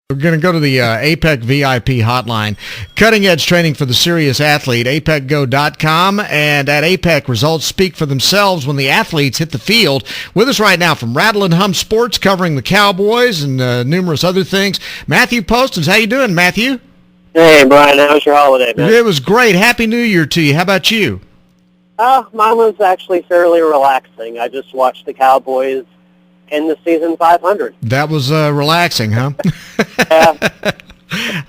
We're going to go to the APEC VIP hotline. Cutting-edge training for the serious athlete, apecgo.com. And at APEC, results speak for themselves when the athletes hit the field. With us right now from Rattle and Hum Sports, covering the Cowboys and numerous other things, Matthew Postins. How you doing, Matthew? Hey, Bryan. How was your holiday, man? It was great. Happy New Year to you. How about you? Mine was actually fairly relaxing. I just watched the Cowboys in the season 500. That was relaxing, huh? Yeah.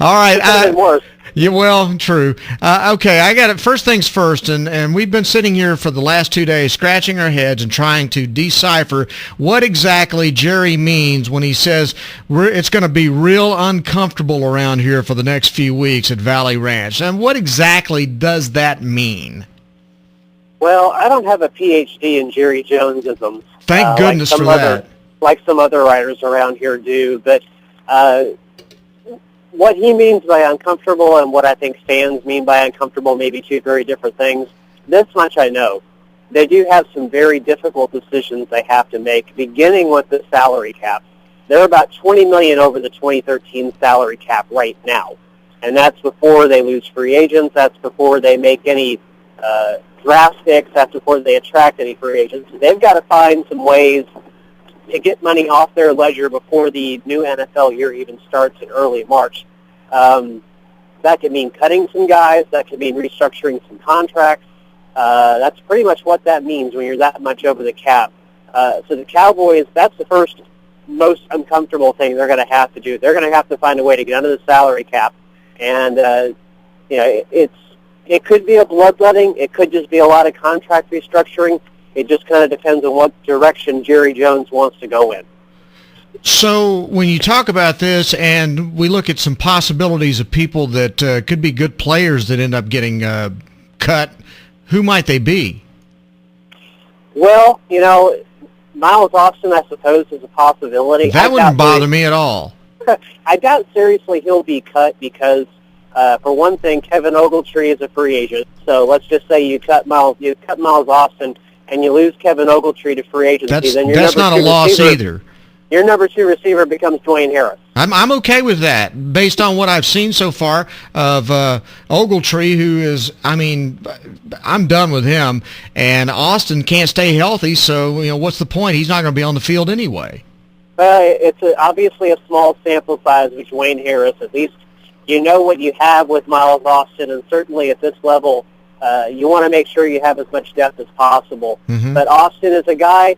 All right. It could have been worse. Yeah, well, true. Okay, I got it. First things first, and we've been sitting here for the last 2 days scratching our heads and trying to decipher what exactly Jerry means when he says it's going to be real uncomfortable around here for the next few weeks at Valley Ranch. And what exactly does that mean? Well, I don't have a PhD in Jerry Jonesisms. Thank goodness for that. Like some other writers around here do, but what he means by uncomfortable and what I think fans mean by uncomfortable may be two very different things. This much I know. They do have some very difficult decisions they have to make, beginning with the salary cap. They're about $20 million over the 2013 salary cap right now, and that's before they lose free agents. That's before they make any draft picks. That's before they attract any free agents. They've got to find some ways to get money off their ledger before the new NFL year even starts in early March. That could mean cutting some guys. That could mean restructuring some contracts. That's pretty much what that means when you're that much over the cap. So the Cowboys, that's the first most uncomfortable thing they're going to have to do. They're going to have to find a way to get under the salary cap. And, it could be a bloodletting. It could just be a lot of contract restructuring. It just kind of depends on what direction Jerry Jones wants to go in. So when you talk about this and we look at some possibilities of people that could be good players that end up getting cut, who might they be? Well, Miles Austin, I suppose, is a possibility. That wouldn't bother me at all. I doubt seriously he'll be cut because, for one thing, Kevin Ogletree is a free agent. So let's just say you cut Miles Austin and you lose Kevin Ogletree to free agency. That's not a loss either. Your number two receiver becomes Dwayne Harris. I'm okay with that, based on what I've seen so far of Ogletree, who is, I'm done with him, and Austin can't stay healthy, so, what's the point? He's not going to be on the field anyway. It's obviously a small sample size with Dwayne Harris. At least you know what you have with Miles Austin, and certainly at this level, you want to make sure you have as much depth as possible. Mm-hmm. But Austin is a guy,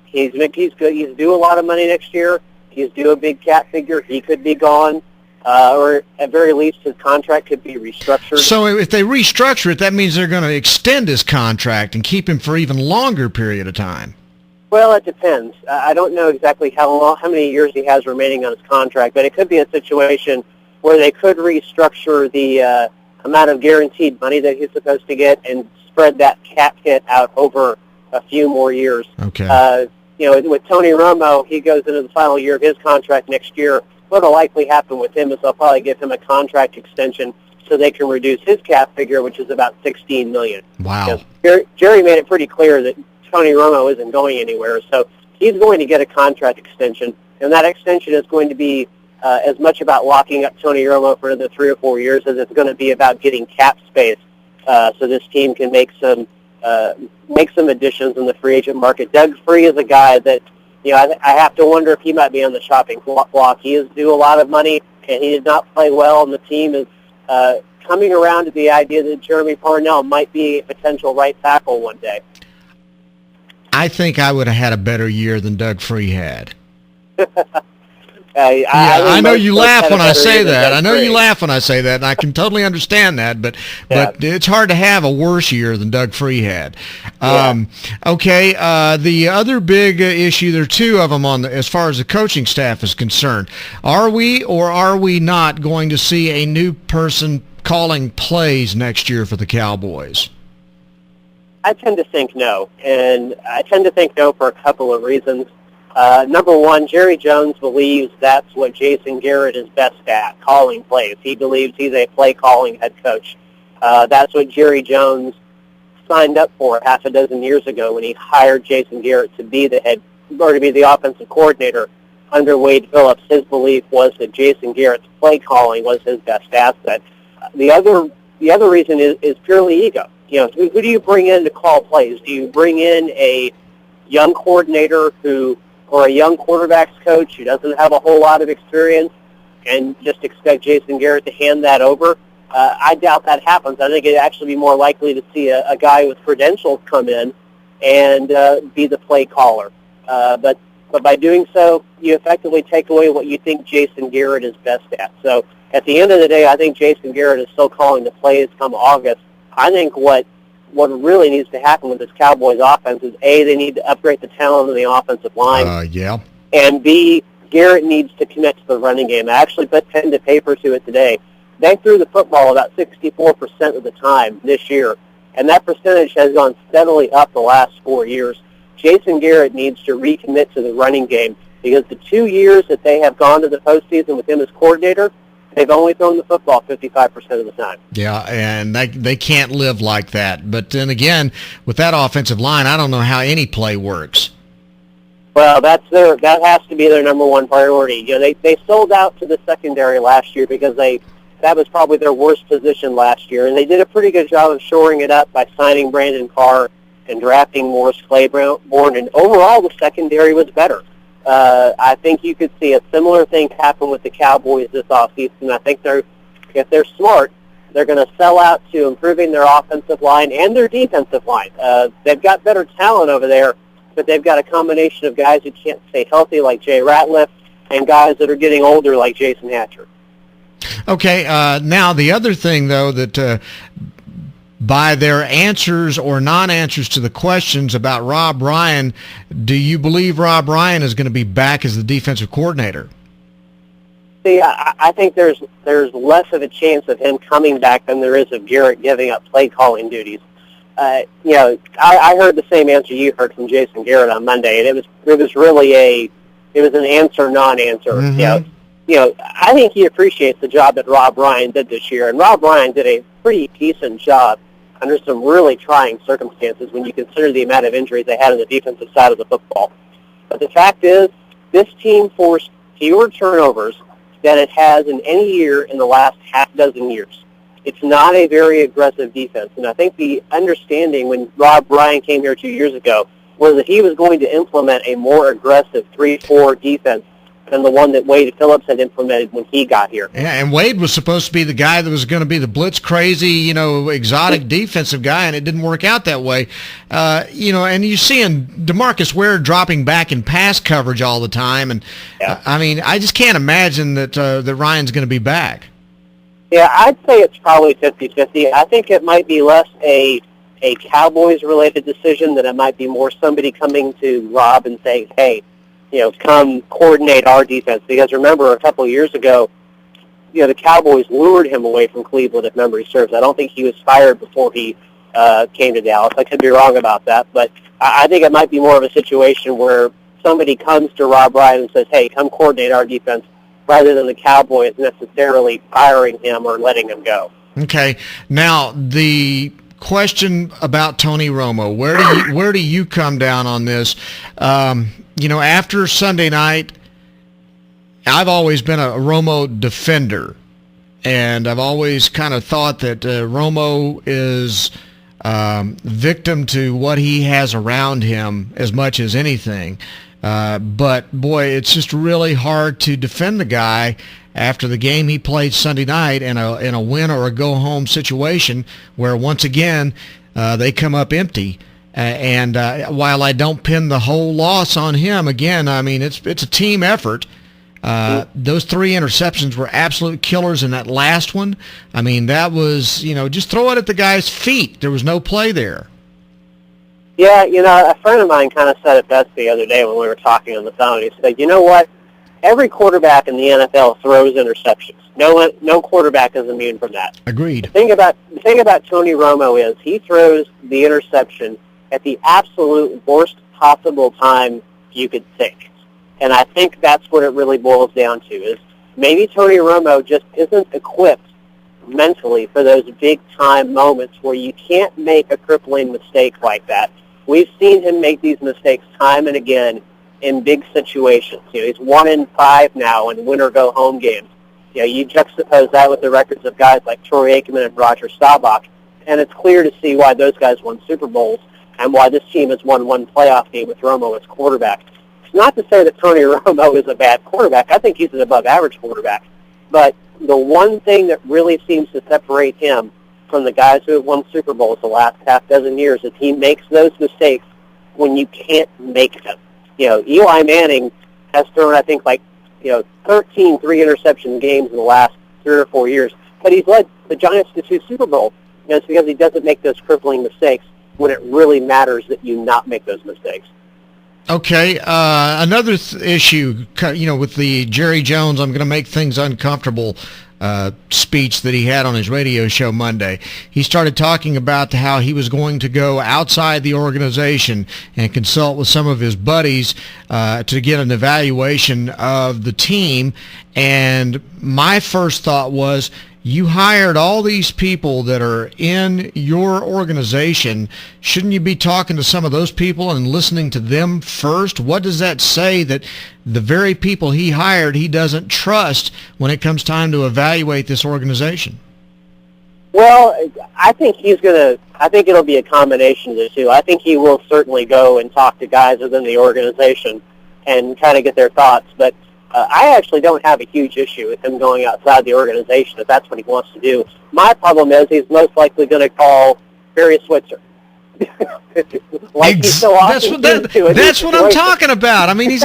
he's good. He's due a lot of money next year. He's due a big cap figure. He could be gone, or at very least his contract could be restructured. So if they restructure it, that means they're going to extend his contract and keep him for even longer period of time. Well, it depends. I don't know exactly how many years he has remaining on his contract, but it could be a situation where they could restructure the amount of guaranteed money that he's supposed to get and spread that cap hit out over a few more years. Okay. With Tony Romo, he goes into the final year of his contract next year. What'll likely happen with him is they'll probably give him a contract extension so they can reduce his cap figure, which is about $16 million. Wow. Jerry made it pretty clear that Tony Romo isn't going anywhere, so he's going to get a contract extension, and that extension is going to be as much about locking up Tony Romo for another 3 or 4 years as it's going to be about getting cap space so this team can make some additions in the free agent market. Doug Free is a guy that, I have to wonder if he might be on the shopping block. He is due a lot of money, and he did not play well, and the team is coming around to the idea that Jeremy Parnell might be a potential right tackle one day. I think I would have had a better year than Doug Free had. I know you laugh when I say that. And I can totally understand that, but it's hard to have a worse year than Doug Free had. Okay, the other big issue, there are two of them as far as the coaching staff is concerned. Are we or are we not going to see a new person calling plays next year for the Cowboys? I tend to think no, and I tend to think no for a couple of reasons. Number one, Jerry Jones believes that's what Jason Garrett is best at, calling plays. He believes he's a play-calling head coach. That's what Jerry Jones signed up for half a dozen years ago when he hired Jason Garrett to be the offensive coordinator. under Wade Phillips, his belief was that Jason Garrett's play calling was his best asset. The other reason is purely ego. Who do you bring in to call plays? Do you bring in a young coordinator or a young quarterbacks coach who doesn't have a whole lot of experience and just expect Jason Garrett to hand that over? I doubt that happens. I think it'd actually be more likely to see a guy with credentials come in and be the play caller. But by doing so, you effectively take away what you think Jason Garrett is best at. So at the end of the day, I think Jason Garrett is still calling the plays come August. I think what really needs to happen with this Cowboys offense is, A, they need to upgrade the talent of the offensive line. Yeah. And B, Garrett needs to commit to the running game. I actually put pen to paper to it today. They threw the football about 64% of the time this year, and that percentage has gone steadily up the last 4 years. Jason Garrett needs to recommit to the running game because the 2 years that they have gone to the postseason with him as coordinator, they've only thrown the football 55% of the time. Yeah, and they can't live like that. But then again, with that offensive line, I don't know how any play works. Well, that has to be their number one priority. They sold out to the secondary last year because that was probably their worst position last year, and they did a pretty good job of shoring it up by signing Brandon Carr and drafting Morris Claiborne, and overall the secondary was better. I think you could see a similar thing happen with the Cowboys this offseason. I think if they're smart, they're going to sell out to improving their offensive line and their defensive line. They've got better talent over there, but they've got a combination of guys who can't stay healthy like Jay Ratliff and guys that are getting older like Jason Hatcher. Okay, now the other thing, though, that by their answers or non-answers to the questions about Rob Bryan, do you believe Rob Bryan is going to be back as the defensive coordinator? See, I think there's less of a chance of him coming back than there is of Garrett giving up play calling duties. I heard the same answer you heard from Jason Garrett on Monday, and it was really an answer non-answer. Mm-hmm. I think he appreciates the job that Rob Bryan did this year, and Rob Bryan did a pretty decent job under some really trying circumstances when you consider the amount of injuries they had on the defensive side of the football. But the fact is, this team forced fewer turnovers than it has in any year in the last half dozen years. It's not a very aggressive defense, and I think the understanding when Rob Bryan came here 2 years ago was that he was going to implement a more aggressive 3-4 defense than the one that Wade Phillips had implemented when he got here. Yeah, and Wade was supposed to be the guy that was going to be the blitz-crazy, exotic defensive guy, and it didn't work out that way. And you're seeing DeMarcus Ware dropping back in pass coverage all the time, and I just can't imagine that Ryan's going to be back. Yeah, I'd say it's probably 50-50. I think it might be less a Cowboys-related decision than it might be more somebody coming to Rob and saying, hey, come coordinate our defense. Because remember, a couple of years ago, the Cowboys lured him away from Cleveland, if memory serves. I don't think he was fired before he came to Dallas. I could be wrong about that. But I think it might be more of a situation where somebody comes to Rob Bryan and says, hey, come coordinate our defense, rather than the Cowboys necessarily firing him or letting him go. Okay. Now, the question about Tony Romo, where do you come down on this? After Sunday night, I've always been a Romo defender, and I've always kind of thought that Romo is victim to what he has around him as much as anything. But, boy, it's just really hard to defend the guy after the game he played Sunday night in a win or a go-home situation where, once again, they come up empty. And while I don't pin the whole loss on him, again, it's a team effort. Those 3 interceptions were absolute killers, and that last one, that was, just throw it at the guy's feet. There was no play there. Yeah, a friend of mine kind of said it best the other day when we were talking on the phone. He said, you know what? Every quarterback in the NFL throws interceptions. No quarterback is immune from that. Agreed. The thing about Tony Romo is he throws the interception at the absolute worst possible time you could think. And I think that's what it really boils down to, is maybe Tony Romo just isn't equipped mentally for those big-time moments where you can't make a crippling mistake like that. We've seen him make these mistakes time and again, in big situations. He's 1-5 now in win-or-go-home games. You juxtapose that with the records of guys like Troy Aikman and Roger Staubach, and it's clear to see why those guys won Super Bowls and why this team has won one playoff game with Romo as quarterback. It's not to say that Tony Romo is a bad quarterback. I think he's an above-average quarterback. But the one thing that really seems to separate him from the guys who have won Super Bowls the last half dozen years is he makes those mistakes when you can't make them. Eli Manning has thrown, I think, 13 three-interception games in the last 3 or 4 years, but he's led the Giants to 2 Super Bowls. It's because he doesn't make those crippling mistakes when it really matters that you not make those mistakes. Okay, another issue, with the Jerry Jones, I'm going to make things uncomfortable speech that he had on his radio show Monday. He started talking about how he was going to go outside the organization and consult with some of his buddies to get an evaluation of the team. And my first thought was, you hired all these people that are in your organization. Shouldn't you be talking to some of those people and listening to them first? What does that say that the very people he hired he doesn't trust when it comes time to evaluate this organization? Well, I think it'll be a combination of the two. I think he will certainly go and talk to guys within the organization and kind of get their thoughts, but I actually don't have a huge issue with him going outside the organization if that's what he wants to do. My problem is he's most likely going to call Barry Switzer. That's what I'm talking about. I mean, he's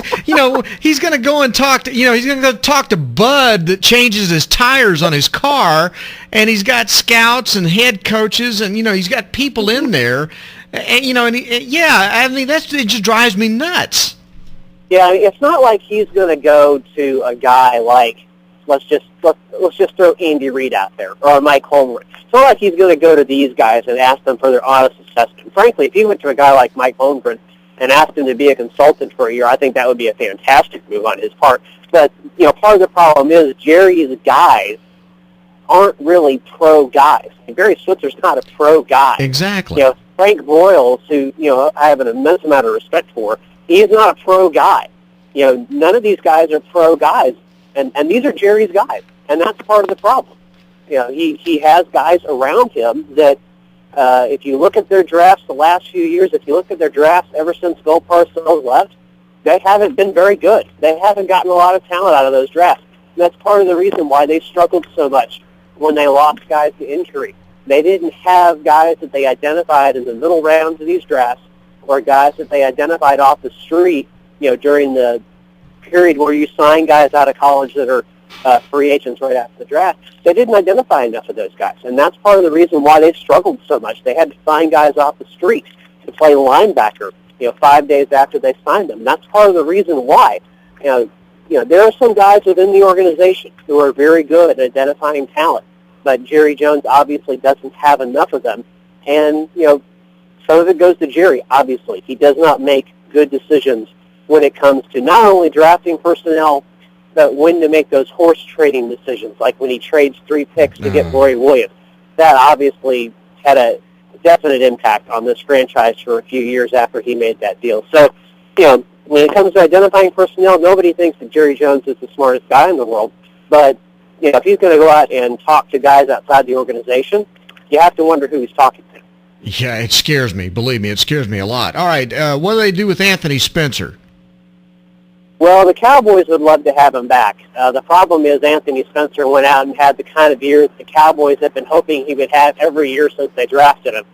going to go and talk to, he's going to go talk to Bud that changes his tires on his car, and he's got scouts and head coaches, and he's got people in there, and it just drives me nuts. Yeah, it's not like he's going to go to a guy like, let's just throw Andy Reid out there, or Mike Holmgren. It's not like he's going to go to these guys and ask them for their honest assessment. Frankly, if he went to a guy like Mike Holmgren and asked him to be a consultant for a year, I think that would be a fantastic move on his part. But, part of the problem is Jerry's guys aren't really pro guys. Barry Switzer's not a pro guy. Exactly. Frank Broyles, who, I have an immense amount of respect for, he's not a pro guy. None of these guys are pro guys, and these are Jerry's guys, and that's part of the problem. He has guys around him that, if you look at their drafts the last few years, if you look at their drafts ever since Bill Parcells left, they haven't been very good. They haven't gotten a lot of talent out of those drafts. And that's part of the reason why they struggled so much when they lost guys to injury. They didn't have guys that they identified in the middle rounds of these drafts, or guys that they identified off the street, during the period where you sign guys out of college that are free agents right after the draft. They didn't identify enough of those guys, and that's part of the reason why they struggled so much. They had to find guys off the street to play linebacker, 5 days after they signed them. That's part of the reason why. There are some guys within the organization who are very good at identifying talent, but Jerry Jones obviously doesn't have enough of them, and some of it goes to Jerry, obviously. He does not make good decisions when it comes to not only drafting personnel, but when to make those horse trading decisions, like when he trades 3 picks to get Roy Williams. That obviously had a definite impact on this franchise for a few years after he made that deal. So, when it comes to identifying personnel, nobody thinks that Jerry Jones is the smartest guy in the world. But, if he's going to go out and talk to guys outside the organization, you have to wonder who he's talking to. Yeah, it scares me. Believe me, it scares me a lot. All right, what do they do with Anthony Spencer? Well, the Cowboys would love to have him back. The problem is Anthony Spencer went out and had the kind of year the Cowboys have been hoping he would have every year since they drafted him.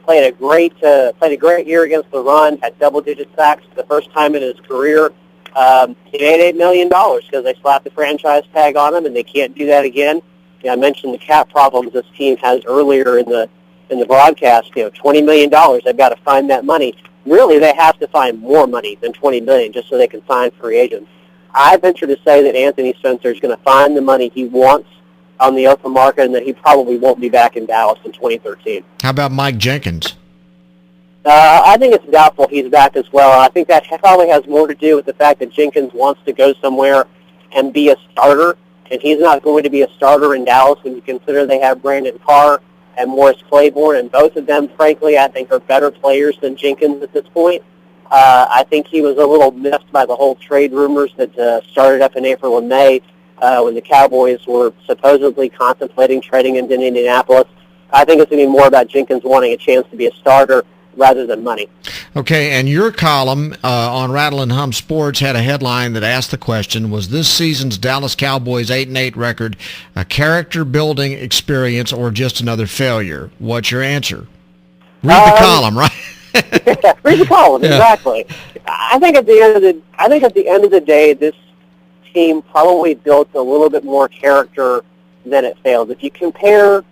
Played a great year against the run, had double-digit sacks for the first time in his career. He made $8 million because they slapped the franchise tag on him, and they can't do that again. I mentioned the cap problems this team has earlier in the broadcast. $20 million. They've got to find that money. Really, they have to find more money than $20 million just so they can sign free agents. I venture to say that Anthony Spencer is going to find the money he wants on the open market, and that he probably won't be back in Dallas in 2013. How about Mike Jenkins? I think it's doubtful he's back as well. I think that probably has more to do with the fact that Jenkins wants to go somewhere and be a starter, and he's not going to be a starter in Dallas when you consider they have Brandon Carr and Morris Claiborne, and both of them, frankly, I think are better players than Jenkins at this point. I think he was a little miffed by the whole trade rumors that started up in April and May when the Cowboys were supposedly contemplating trading him to Indianapolis. I think it's going to be more about Jenkins wanting a chance to be a starter rather than money. Okay, and your column on Rattle and Hum Sports had a headline that asked the question, was this season's Dallas Cowboys 8-8 record a character-building experience or just another failure? What's your answer? Read the column, right? Yeah, read the column, exactly. I think at the end of the day, this team probably built a little bit more character than it failed. If you compare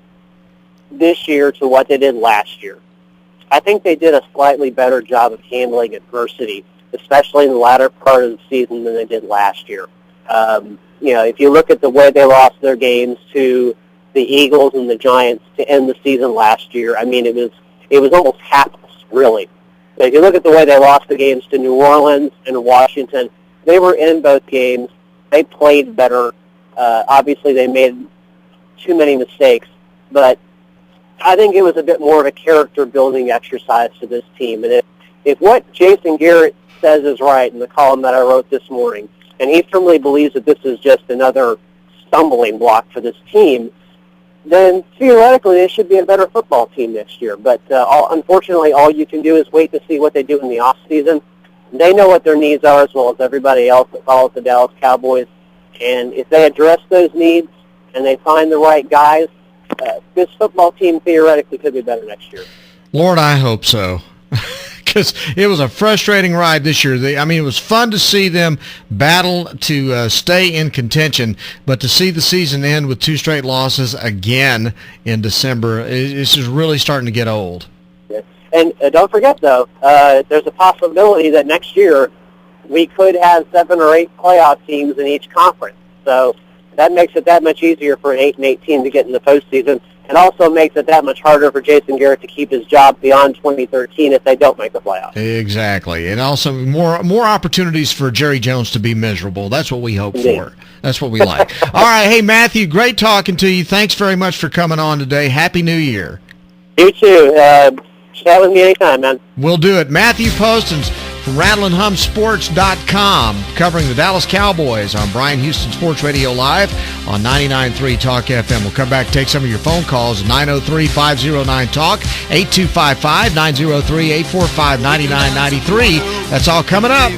this year to what they did last year, I think they did a slightly better job of handling adversity, especially in the latter part of the season than they did last year. If you look at the way they lost their games to the Eagles and the Giants to end the season last year, I mean, it was almost hapless, really. But if you look at the way they lost the games to New Orleans and Washington, they were in both games. They played better. Obviously, they made too many mistakes, but I think it was a bit more of a character-building exercise for this team. And if what Jason Garrett says is right in the column that I wrote this morning, and he firmly believes that this is just another stumbling block for this team, then theoretically they should be a better football team next year. But unfortunately, all you can do is wait to see what they do in the offseason. They know what their needs are as well as everybody else that follows the Dallas Cowboys. And if they address those needs and they find the right guys, this football team theoretically could be better next year. Lord, I hope so. Because it was a frustrating ride this year. It was fun to see them battle to stay in contention, but to see the season end with 2 straight losses again in December, it's just really starting to get old. Yeah. And don't forget, though, there's a possibility that next year we could have 7 or 8 playoff teams in each conference. So that makes it that much easier for an 8-8 team to get in the postseason. It also makes it that much harder for Jason Garrett to keep his job beyond 2013 if they don't make the playoffs. Exactly. And also more opportunities for Jerry Jones to be miserable. That's what we hope for. That's what we like. All right. Hey, Matthew, great talking to you. Thanks very much for coming on today. Happy New Year. You too. Chat with me anytime, man. We'll do it. Matthew Postins from RattleandHumSports.com, covering the Dallas Cowboys on Bryan Houston Sports Radio Live on 99.3 Talk FM. We'll come back and take some of your phone calls at 903-509-TALK, 8255-903-845-9993. That's all coming up.